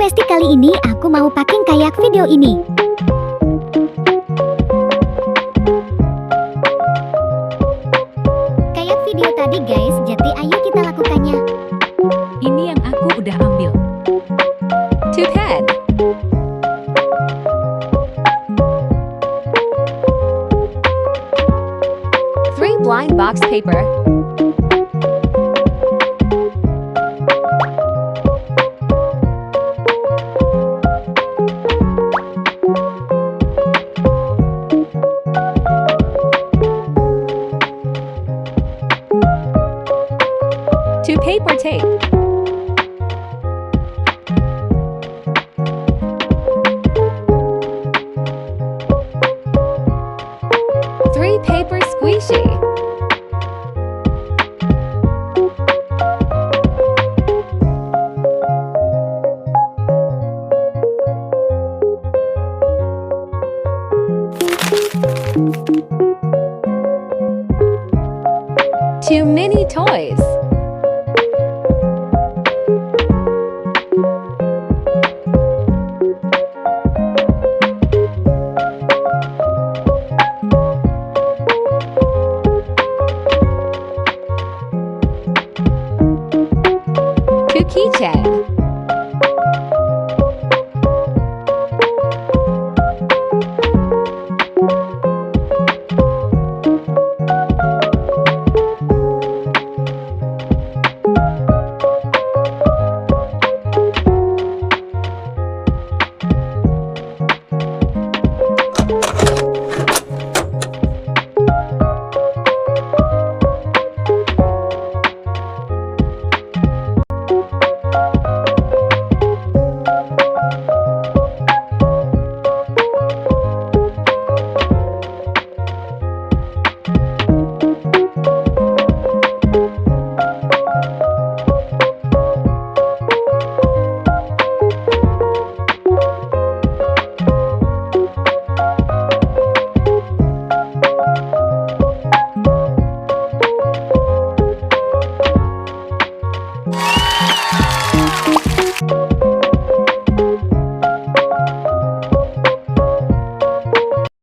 Besti, kali ini aku mau packing kayak video ini. Kayak video tadi guys, jadi ayo kita lakukannya. Ini yang aku udah ambil. 2 pad. 3 blind box paper. 2 paper tape. 3 paper squishy. 2 mini toys. 2 keychain.